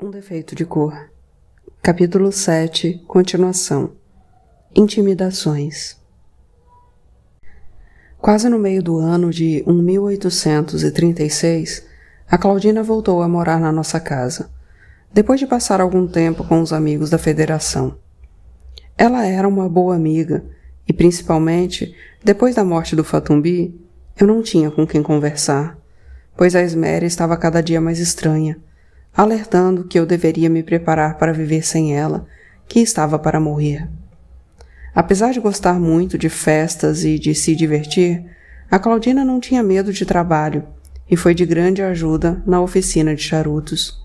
Um defeito de cor. Capítulo 7. Continuação. Intimidações. Quase no meio do ano de 1836, a Claudina voltou a morar na nossa casa, depois de passar algum tempo com os amigos da Federação. Ela era uma boa amiga e, principalmente, depois da morte do Fatumbi, eu não tinha com quem conversar, pois a Esméria estava cada dia mais estranha, alertando que eu deveria me preparar para viver sem ela, que estava para morrer. Apesar de gostar muito de festas e de se divertir, a Claudina não tinha medo de trabalho e foi de grande ajuda na oficina de charutos.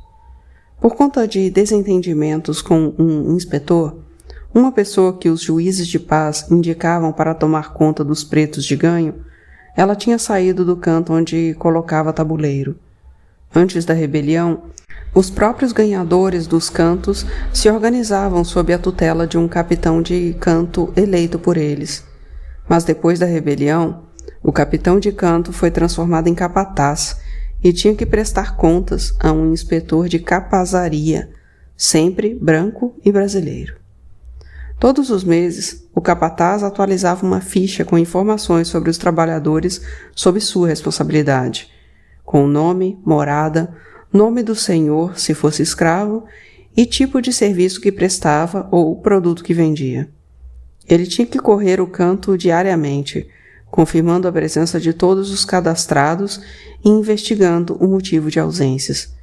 Por conta de desentendimentos com um inspetor, uma pessoa que os juízes de paz indicavam para tomar conta dos pretos de ganho, ela tinha saído do canto onde colocava tabuleiro. Antes da rebelião, os próprios ganhadores dos cantos se organizavam sob a tutela de um capitão de canto eleito por eles. Mas depois da rebelião, o capitão de canto foi transformado em capataz e tinha que prestar contas a um inspetor de capazaria, sempre branco e brasileiro. Todos os meses, o capataz atualizava uma ficha com informações sobre os trabalhadores sob sua responsabilidade, com nome, morada, nome do senhor, se fosse escravo, e tipo de serviço que prestava ou produto que vendia. Ele tinha que correr o canto diariamente, confirmando a presença de todos os cadastrados e investigando o motivo de ausências.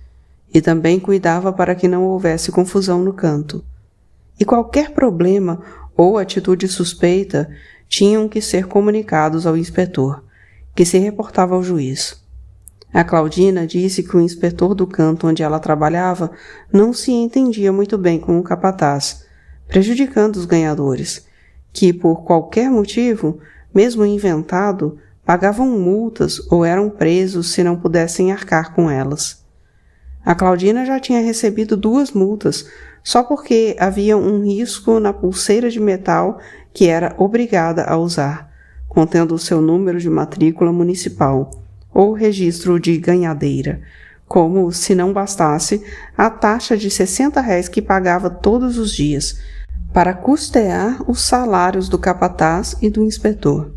E também cuidava para que não houvesse confusão no canto. E qualquer problema ou atitude suspeita tinham que ser comunicados ao inspetor, que se reportava ao juiz. A Claudina disse que o inspetor do canto onde ela trabalhava não se entendia muito bem com o capataz, prejudicando os ganhadores, que, por qualquer motivo, mesmo inventado, pagavam multas ou eram presos se não pudessem arcar com elas. A Claudina já tinha recebido 2 multas, só porque havia um risco na pulseira de metal que era obrigada a usar, contendo o seu número de matrícula municipal, ou registro de ganhadeira, como, se não bastasse, a taxa de R$60 que pagava todos os dias, para custear os salários do capataz e do inspetor.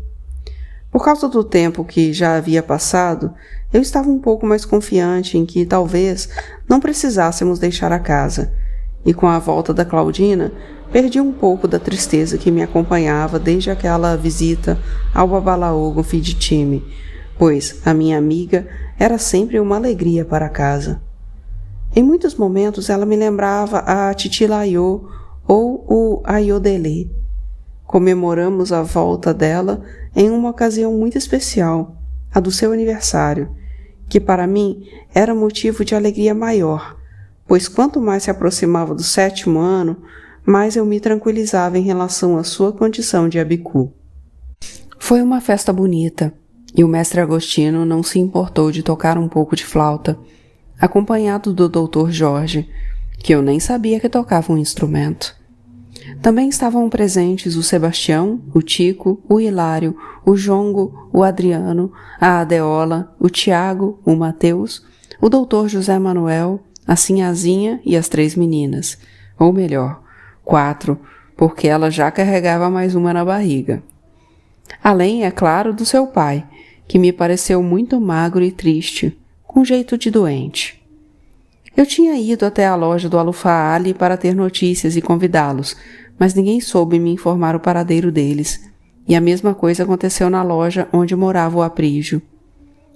Por causa do tempo que já havia passado, eu estava um pouco mais confiante em que talvez não precisássemos deixar a casa, e com a volta da Claudina, perdi um pouco da tristeza que me acompanhava desde aquela visita ao Babalaô fim de time, pois a minha amiga era sempre uma alegria para casa. Em muitos momentos ela me lembrava a Titi Laiô ou o Ayodelê. Comemoramos a volta dela em uma ocasião muito especial, a do seu aniversário, que para mim era motivo de alegria maior, pois quanto mais se aproximava do 7º ano, mais eu me tranquilizava em relação à sua condição de abicu. Foi uma festa bonita, e o mestre Agostino não se importou de tocar um pouco de flauta, acompanhado do Dr. Jorge, que eu nem sabia que tocava um instrumento. Também estavam presentes o Sebastião, o Tico, o Hilário, o Jongo, o Adriano, a Adeola, o Tiago, o Mateus, o Dr. José Manuel, a Sinhazinha e as 3 meninas, ou melhor, 4, porque ela já carregava mais uma na barriga. Além, é claro, do seu pai, que me pareceu muito magro e triste, com jeito de doente. Eu tinha ido até a loja do Alufaali para ter notícias e convidá-los, mas ninguém soube me informar o paradeiro deles, e a mesma coisa aconteceu na loja onde morava o Aprígio.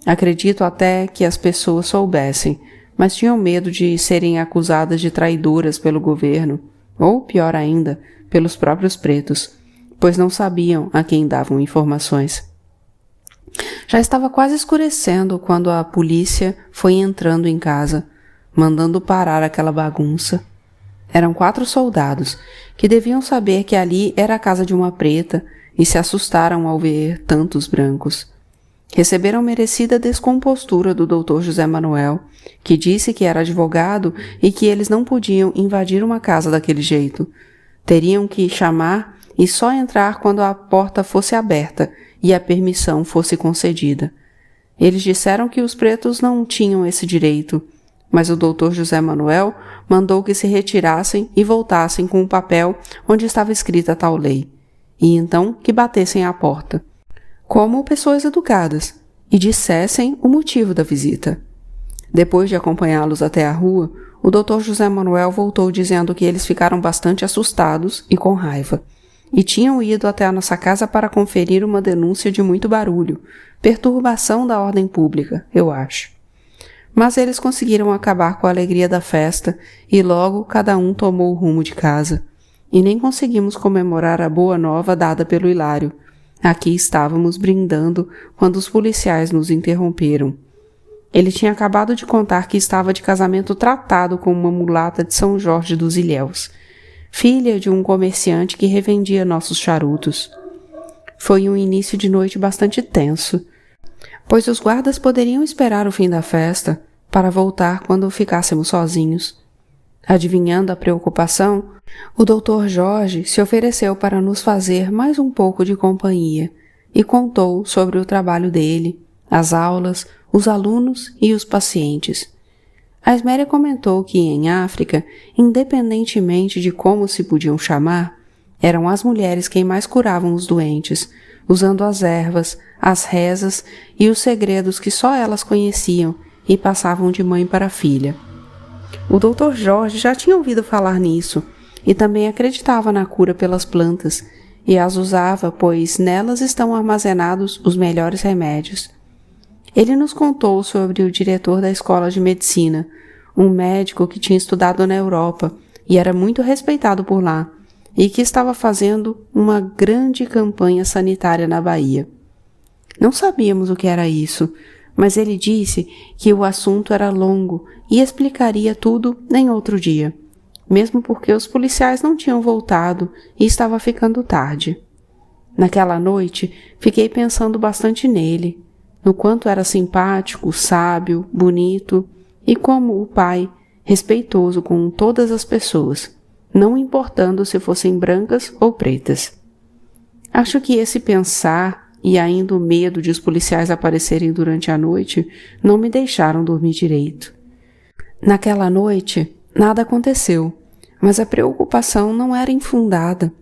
Acredito até que as pessoas soubessem, mas tinham medo de serem acusadas de traidoras pelo governo, ou, pior ainda, pelos próprios pretos, pois não sabiam a quem davam informações. Já estava quase escurecendo quando a polícia foi entrando em casa, mandando parar aquela bagunça. Eram 4 soldados, que deviam saber que ali era a casa de uma preta e se assustaram ao ver tantos brancos. Receberam merecida descompostura do Dr. José Manuel, que disse que era advogado e que eles não podiam invadir uma casa daquele jeito. Teriam que chamar e só entrar quando a porta fosse aberta e a permissão fosse concedida. Eles disseram que os pretos não tinham esse direito, mas o Dr. José Manuel mandou que se retirassem e voltassem com o papel onde estava escrita tal lei, e então que batessem à porta, como pessoas educadas, e dissessem o motivo da visita. Depois de acompanhá-los até a rua, o Dr. José Manuel voltou dizendo que eles ficaram bastante assustados e com raiva, e tinham ido até a nossa casa para conferir uma denúncia de muito barulho, perturbação da ordem pública, eu acho. Mas eles conseguiram acabar com a alegria da festa e logo cada um tomou o rumo de casa. E nem conseguimos comemorar a boa nova dada pelo Hilário. Aqui estávamos brindando quando os policiais nos interromperam. Ele tinha acabado de contar que estava de casamento tratado com uma mulata de São Jorge dos Ilhéus, filha de um comerciante que revendia nossos charutos. Foi um início de noite bastante tenso, pois os guardas poderiam esperar o fim da festa para voltar quando ficássemos sozinhos. Adivinhando a preocupação, o Dr. Jorge se ofereceu para nos fazer mais um pouco de companhia e contou sobre o trabalho dele, as aulas, os alunos e os pacientes. A Esméria comentou que em África, independentemente de como se podiam chamar, eram as mulheres quem mais curavam os doentes, usando as ervas, as rezas e os segredos que só elas conheciam e passavam de mãe para filha. O Dr. Jorge já tinha ouvido falar nisso e também acreditava na cura pelas plantas e as usava, pois nelas estão armazenados os melhores remédios. Ele nos contou sobre o diretor da escola de medicina, um médico que tinha estudado na Europa e era muito respeitado por lá, e que estava fazendo uma grande campanha sanitária na Bahia. Não sabíamos o que era isso, mas ele disse que o assunto era longo e explicaria tudo em outro dia, mesmo porque os policiais não tinham voltado e estava ficando tarde. Naquela noite, fiquei pensando bastante nele, no quanto era simpático, sábio, bonito e como o pai, respeitoso com todas as pessoas, não importando se fossem brancas ou pretas. Acho que esse pensar e ainda o medo de os policiais aparecerem durante a noite não me deixaram dormir direito. Naquela noite, nada aconteceu, mas a preocupação não era infundada.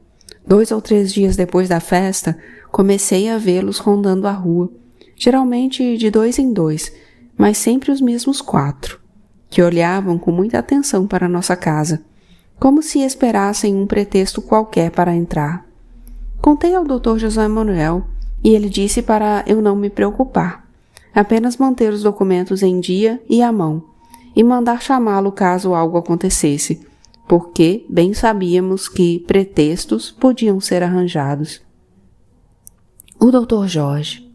2 ou 3 dias depois da festa, comecei a vê-los rondando a rua, geralmente de 2 em 2, mas sempre os mesmos 4, que olhavam com muita atenção para a nossa casa, como se esperassem um pretexto qualquer para entrar. Contei ao Dr. José Manuel e ele disse para eu não me preocupar, apenas manter os documentos em dia e à mão, e mandar chamá-lo caso algo acontecesse, porque bem sabíamos que pretextos podiam ser arranjados. O Dr. Jorge.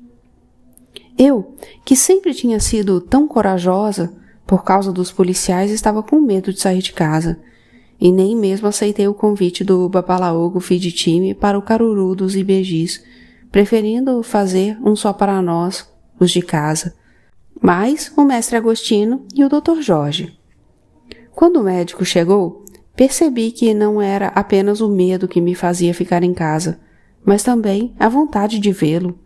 Eu, que sempre tinha sido tão corajosa, por causa dos policiais estava com medo de sair de casa, e nem mesmo aceitei o convite do Babalaogo Fiditime para o Caruru dos Ibejis, preferindo fazer um só para nós, os de casa, mais o mestre Agostino e o Dr. Jorge. Quando o médico chegou, percebi que não era apenas o medo que me fazia ficar em casa, mas também a vontade de vê-lo,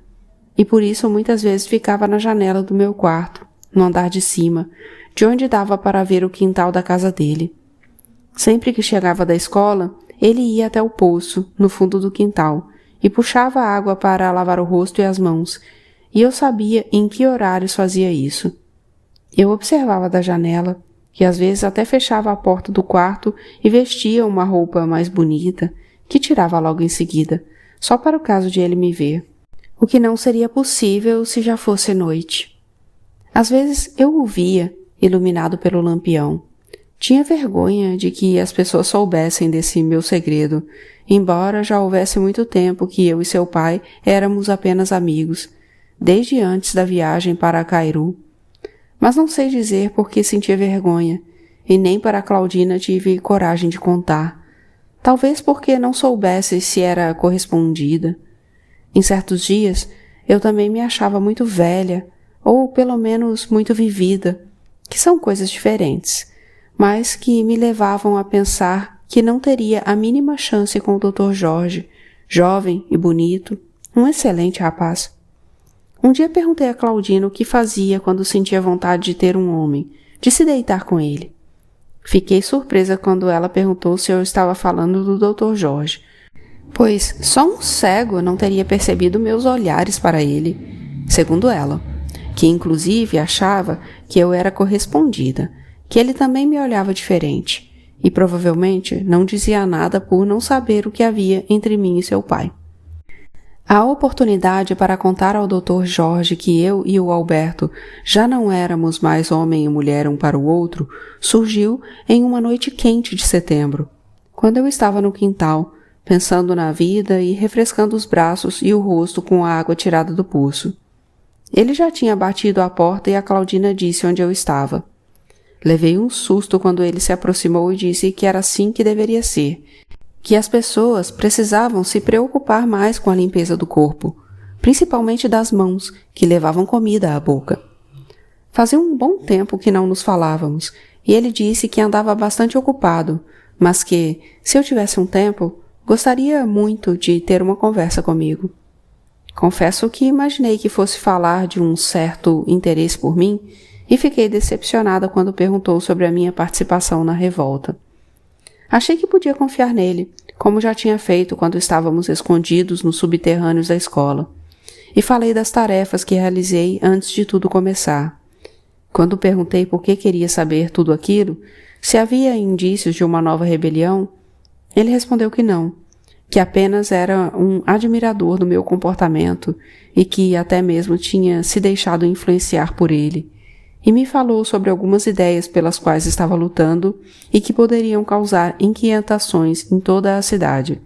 e por isso muitas vezes ficava na janela do meu quarto, no andar de cima, de onde dava para ver o quintal da casa dele. Sempre que chegava da escola, ele ia até o poço, no fundo do quintal, e puxava água para lavar o rosto e as mãos, e eu sabia em que horários fazia isso. Eu observava da janela, que às vezes até fechava a porta do quarto e vestia uma roupa mais bonita, que tirava logo em seguida, só para o caso de ele me ver, o que não seria possível se já fosse noite. Às vezes eu o via, iluminado pelo lampião. Tinha vergonha de que as pessoas soubessem desse meu segredo, embora já houvesse muito tempo que eu e seu pai éramos apenas amigos, desde antes da viagem para Cairu. Mas não sei dizer por que sentia vergonha, e nem para Claudina tive coragem de contar. Talvez porque não soubesse se era correspondida. Em certos dias, eu também me achava muito velha, ou pelo menos muito vivida, que são coisas diferentes, mas que me levavam a pensar que não teria a mínima chance com o Dr. Jorge, jovem e bonito, um excelente rapaz. Um dia perguntei a Claudina o que fazia quando sentia vontade de ter um homem, de se deitar com ele. Fiquei surpresa quando ela perguntou se eu estava falando do Dr. Jorge, pois só um cego não teria percebido meus olhares para ele, segundo ela, que inclusive achava que eu era correspondida, que ele também me olhava diferente, e provavelmente não dizia nada por não saber o que havia entre mim e seu pai. A oportunidade para contar ao Dr. Jorge que eu e o Alberto já não éramos mais homem e mulher um para o outro surgiu em uma noite quente de setembro, quando eu estava no quintal, pensando na vida e refrescando os braços e o rosto com a água tirada do poço. Ele já tinha batido à porta e a Claudina disse onde eu estava. Levei um susto quando ele se aproximou e disse que era assim que deveria ser, que as pessoas precisavam se preocupar mais com a limpeza do corpo, principalmente das mãos, que levavam comida à boca. Fazia um bom tempo que não nos falávamos, e ele disse que andava bastante ocupado, mas que, se eu tivesse um tempo, gostaria muito de ter uma conversa comigo. Confesso que imaginei que fosse falar de um certo interesse por mim e fiquei decepcionada quando perguntou sobre a minha participação na revolta. Achei que podia confiar nele, como já tinha feito quando estávamos escondidos nos subterrâneos da escola, e falei das tarefas que realizei antes de tudo começar. Quando perguntei por que queria saber tudo aquilo, se havia indícios de uma nova rebelião, ele respondeu que não, que apenas era um admirador do meu comportamento e que até mesmo tinha se deixado influenciar por ele, e me falou sobre algumas ideias pelas quais estava lutando e que poderiam causar inquietações em toda a cidade,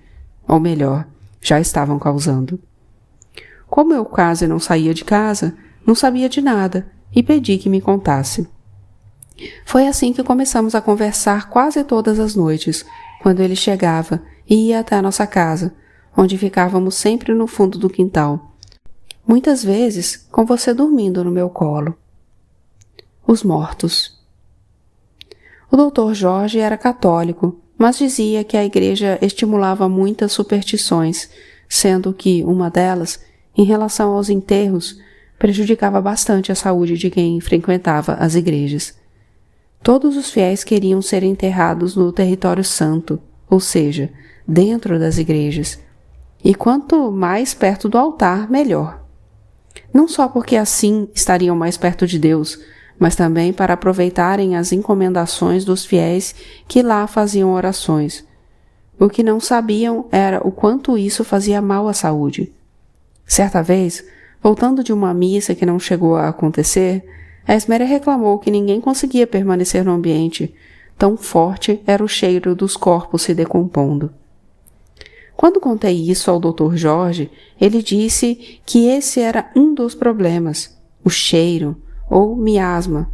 ou melhor, já estavam causando. Como eu quase não saía de casa, não sabia de nada e pedi que me contasse. Foi assim que começamos a conversar quase todas as noites, quando ele chegava e ia até a nossa casa, onde ficávamos sempre no fundo do quintal, muitas vezes com você dormindo no meu colo. Os mortos. O Dr. Jorge era católico, mas dizia que a igreja estimulava muitas superstições, sendo que uma delas, em relação aos enterros, prejudicava bastante a saúde de quem frequentava as igrejas. Todos os fiéis queriam ser enterrados no território santo, ou seja, dentro das igrejas, e quanto mais perto do altar, melhor. Não só porque assim estariam mais perto de Deus, mas também para aproveitarem as encomendações dos fiéis que lá faziam orações. O que não sabiam era o quanto isso fazia mal à saúde. Certa vez, voltando de uma missa que não chegou a acontecer, a Esméria reclamou que ninguém conseguia permanecer no ambiente, tão forte era o cheiro dos corpos se decompondo. Quando contei isso ao Dr. Jorge, ele disse que esse era um dos problemas, o cheiro, ou miasma,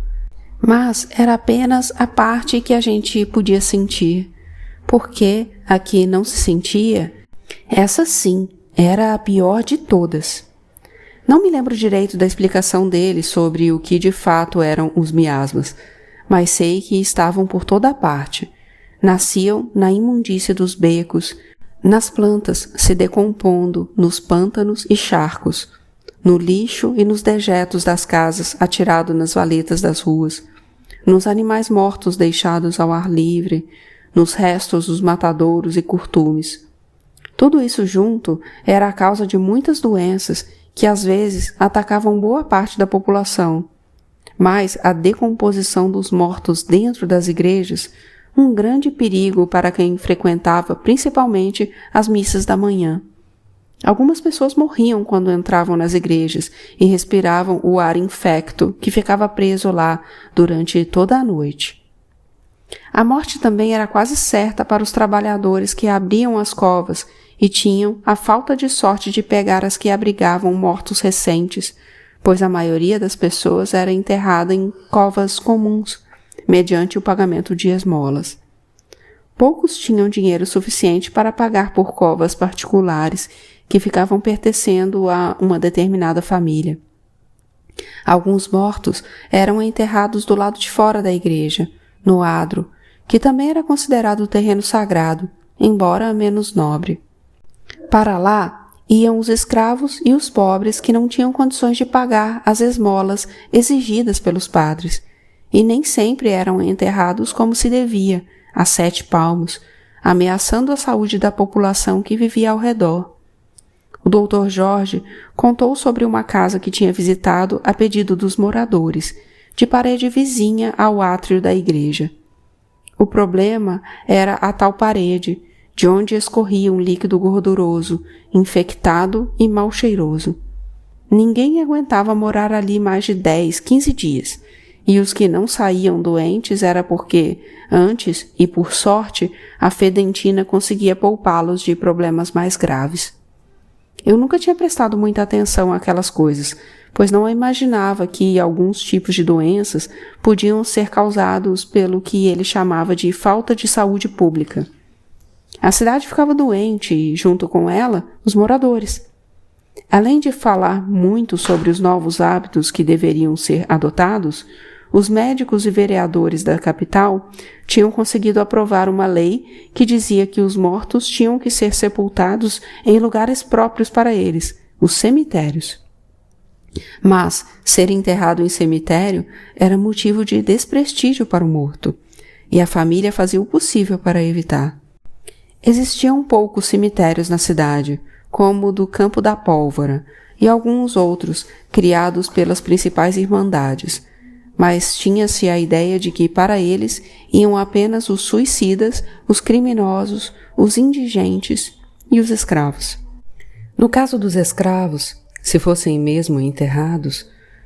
mas era apenas a parte que a gente podia sentir, porque a que não se sentia, essa sim era a pior de todas. Não me lembro direito da explicação dele sobre o que de fato eram os miasmas, mas sei que estavam por toda a parte. Nasciam na imundície dos becos, nas plantas se decompondo, nos pântanos e charcos, no lixo e nos dejetos das casas atirados nas valetas das ruas, nos animais mortos deixados ao ar livre, nos restos dos matadouros e curtumes. Tudo isso junto era a causa de muitas doenças que às vezes atacavam boa parte da população, mas a decomposição dos mortos dentro das igrejas, um grande perigo para quem frequentava principalmente as missas da manhã. Algumas pessoas morriam quando entravam nas igrejas e respiravam o ar infecto que ficava preso lá durante toda a noite. A morte também era quase certa para os trabalhadores que abriam as covas e tinham a falta de sorte de pegar as que abrigavam mortos recentes, pois a maioria das pessoas era enterrada em covas comuns, mediante o pagamento de esmolas. Poucos tinham dinheiro suficiente para pagar por covas particulares que ficavam pertencendo a uma determinada família. Alguns mortos eram enterrados do lado de fora da igreja, no adro, que também era considerado terreno sagrado, embora menos nobre. Para lá iam os escravos e os pobres que não tinham condições de pagar as esmolas exigidas pelos padres, e nem sempre eram enterrados como se devia, a 7 palmos, ameaçando a saúde da população que vivia ao redor. O Dr. Jorge contou sobre uma casa que tinha visitado a pedido dos moradores, de parede vizinha ao átrio da igreja. O problema era a tal parede, de onde escorria um líquido gorduroso, infectado e mal cheiroso. Ninguém aguentava morar ali mais de 10, 15 dias, e os que não saíam doentes era porque, antes e por sorte, a fedentina conseguia poupá-los de problemas mais graves. Eu nunca tinha prestado muita atenção àquelas coisas, pois não imaginava que alguns tipos de doenças podiam ser causados pelo que ele chamava de falta de saúde pública. A cidade ficava doente e, junto com ela, os moradores. Além de falar muito sobre os novos hábitos que deveriam ser adotados, os médicos e vereadores da capital tinham conseguido aprovar uma lei que dizia que os mortos tinham que ser sepultados em lugares próprios para eles, os cemitérios. Mas ser enterrado em cemitério era motivo de desprestígio para o morto, e a família fazia o possível para evitar. Existiam poucos cemitérios na cidade, como o do Campo da Pólvora, e alguns outros criados pelas principais irmandades, mas tinha-se a ideia de que para eles iam apenas os suicidas, os criminosos, os indigentes e os escravos. No caso dos escravos, se fossem mesmo enterrados,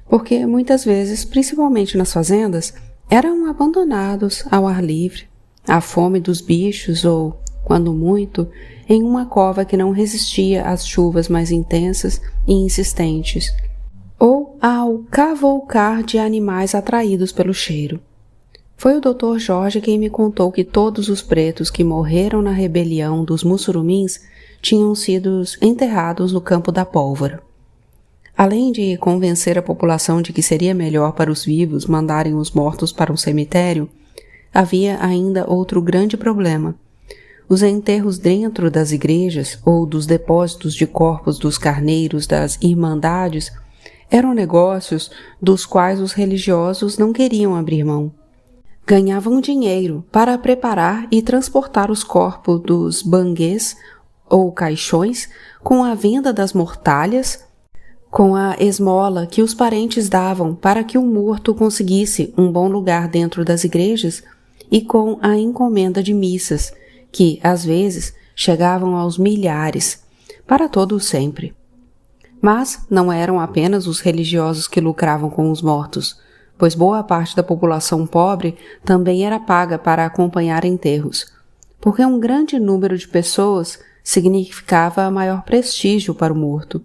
porque muitas vezes, principalmente nas fazendas, eram abandonados ao ar livre, à fome dos bichos ou, quando muito, em uma cova que não resistia às chuvas mais intensas e insistentes, ou ao cavalcar de animais atraídos pelo cheiro. Foi o Dr. Jorge quem me contou que todos os pretos que morreram na rebelião dos Mussurumins tinham sido enterrados no Campo da Pólvora. Além de convencer a população de que seria melhor para os vivos mandarem os mortos para um cemitério, havia ainda outro grande problema. Os enterros dentro das igrejas ou dos depósitos de corpos dos carneiros das irmandades eram negócios dos quais os religiosos não queriam abrir mão. Ganhavam dinheiro para preparar e transportar os corpos dos banguês ou caixões com a venda das mortalhas, com a esmola que os parentes davam para que o morto conseguisse um bom lugar dentro das igrejas e com a encomenda de missas, que, às vezes, chegavam aos milhares, para todo o sempre. Mas não eram apenas os religiosos que lucravam com os mortos, pois boa parte da população pobre também era paga para acompanhar enterros, porque um grande número de pessoas significava maior prestígio para o morto,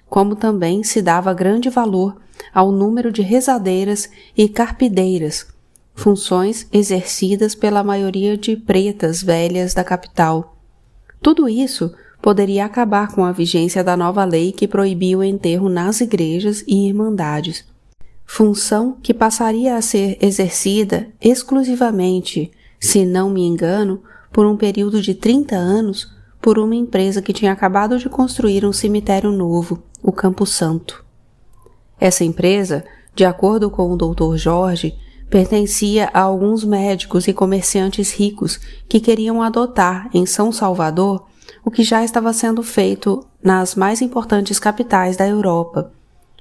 como também se dava grande valor ao número de rezadeiras e carpideiras, funções exercidas pela maioria de pretas velhas da capital. Tudo isso poderia acabar com a vigência da nova lei que proibia o enterro nas igrejas e irmandades, função que passaria a ser exercida exclusivamente, se não me engano, por um período de 30 anos, por uma empresa que tinha acabado de construir um cemitério novo, o Campo Santo. Essa empresa, de acordo com o Dr. Jorge, pertencia a alguns médicos e comerciantes ricos que queriam adotar em São Salvador o que já estava sendo feito nas mais importantes capitais da Europa.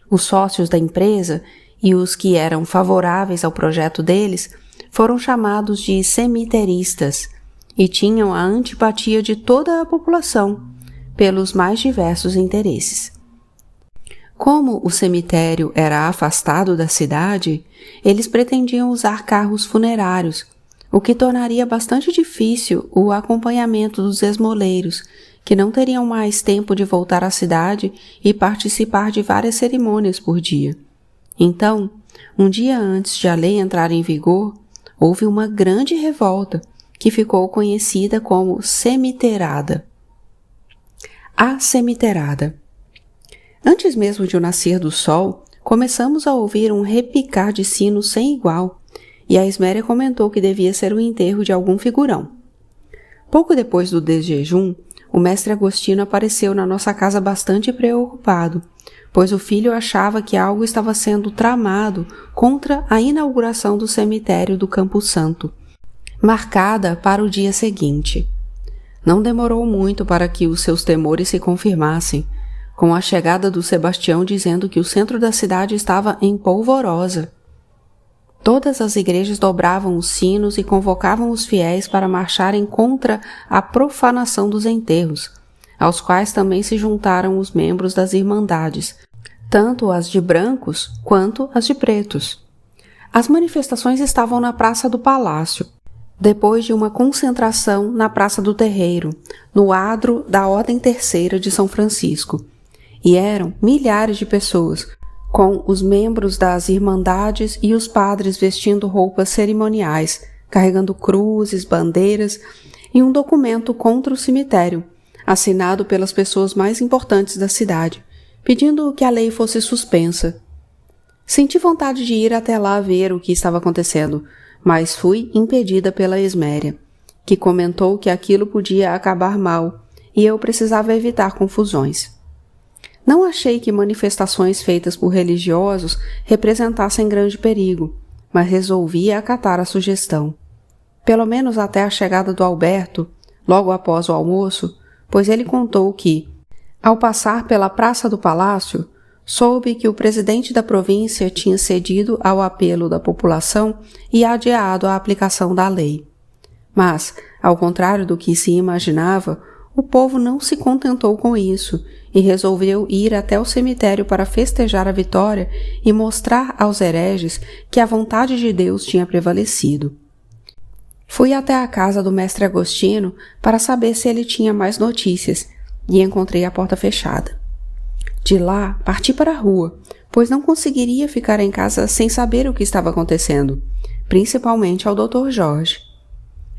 Os sócios da empresa e os que eram favoráveis ao projeto deles foram chamados de cemiteristas e tinham a antipatia de toda a população pelos mais diversos interesses. Como o cemitério era afastado da cidade, eles pretendiam usar carros funerários, o que tornaria bastante difícil o acompanhamento dos esmoleiros, que não teriam mais tempo de voltar à cidade e participar de várias cerimônias por dia. Então, um dia antes de a lei entrar em vigor, houve uma grande revolta, que ficou conhecida como cemiteirada. A cemiteirada. Antes mesmo de o nascer do sol, começamos a ouvir um repicar de sino sem igual, e a Esméria comentou que devia ser o enterro de algum figurão. Pouco depois do desjejum, o mestre Agostinho apareceu na nossa casa bastante preocupado, pois o filho achava que algo estava sendo tramado contra a inauguração do cemitério do Campo Santo, marcada para o dia seguinte. Não demorou muito para que os seus temores se confirmassem, com a chegada do Sebastião dizendo que o centro da cidade estava em polvorosa. Todas as igrejas dobravam os sinos e convocavam os fiéis para marcharem contra a profanação dos enterros, aos quais também se juntaram os membros das irmandades, tanto as de brancos quanto as de pretos. As manifestações estavam na Praça do Palácio, depois de uma concentração na Praça do Terreiro, no adro da Ordem Terceira de São Francisco, e eram milhares de pessoas, com os membros das irmandades e os padres vestindo roupas cerimoniais, carregando cruzes, bandeiras e um documento contra o cemitério, assinado pelas pessoas mais importantes da cidade, pedindo que a lei fosse suspensa. Senti vontade de ir até lá ver o que estava acontecendo, mas fui impedida pela Esméria, que comentou que aquilo podia acabar mal e eu precisava evitar confusões. Não achei que manifestações feitas por religiosos representassem grande perigo, mas resolvi acatar a sugestão. Pelo menos até a chegada do Alberto, logo após o almoço, pois ele contou que, ao passar pela Praça do Palácio, soube que o presidente da província tinha cedido ao apelo da população e adiado a aplicação da lei. Mas, ao contrário do que se imaginava, o povo não se contentou com isso e resolveu ir até o cemitério para festejar a vitória e mostrar aos hereges que a vontade de Deus tinha prevalecido. Fui até a casa do mestre Agostinho para saber se ele tinha mais notícias e encontrei a porta fechada. De lá, parti para a rua, pois não conseguiria ficar em casa sem saber o que estava acontecendo, principalmente ao Dr. Jorge.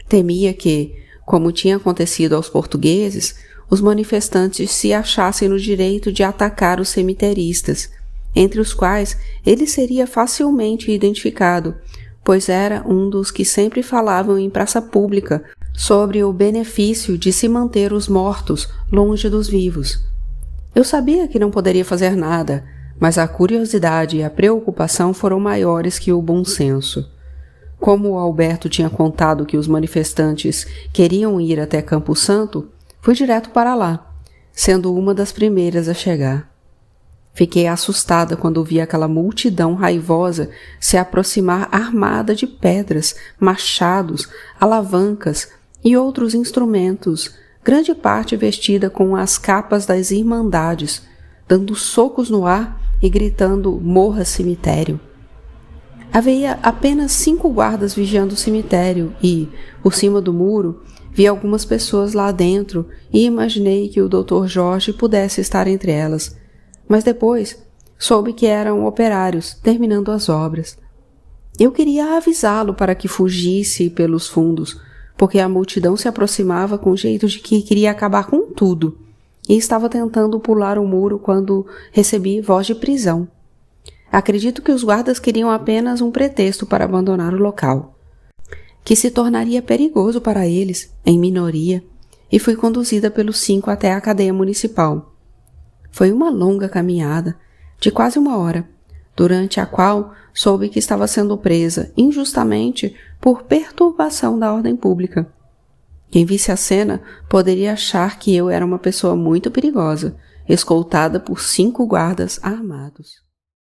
Temia que, como tinha acontecido aos portugueses, os manifestantes se achassem no direito de atacar os cemiteristas, entre os quais ele seria facilmente identificado, pois era um dos que sempre falavam em praça pública sobre o benefício de se manter os mortos longe dos vivos. Eu sabia que não poderia fazer nada, mas a curiosidade e a preocupação foram maiores que o bom senso. Como o Alberto tinha contado que os manifestantes queriam ir até Campo Santo, fui direto para lá, sendo uma das primeiras a chegar. Fiquei assustada quando vi aquela multidão raivosa se aproximar armada de pedras, machados, alavancas e outros instrumentos, grande parte vestida com as capas das irmandades, dando socos no ar e gritando "Morra, cemitério!". Havia apenas 5 guardas vigiando o cemitério e, por cima do muro, vi algumas pessoas lá dentro e imaginei que o Dr. Jorge pudesse estar entre elas, mas depois soube que eram operários terminando as obras. Eu queria avisá-lo para que fugisse pelos fundos, porque a multidão se aproximava com jeito de que queria acabar com tudo, e estava tentando pular o muro quando recebi voz de prisão. Acredito que os guardas queriam apenas um pretexto para abandonar o local, que se tornaria perigoso para eles, em minoria, e fui conduzida pelos 5 até a cadeia municipal. Foi uma longa caminhada, de quase 1 hora, durante a qual soube que estava sendo presa injustamente por perturbação da ordem pública. Quem visse a cena poderia achar que eu era uma pessoa muito perigosa, escoltada por 5 guardas armados.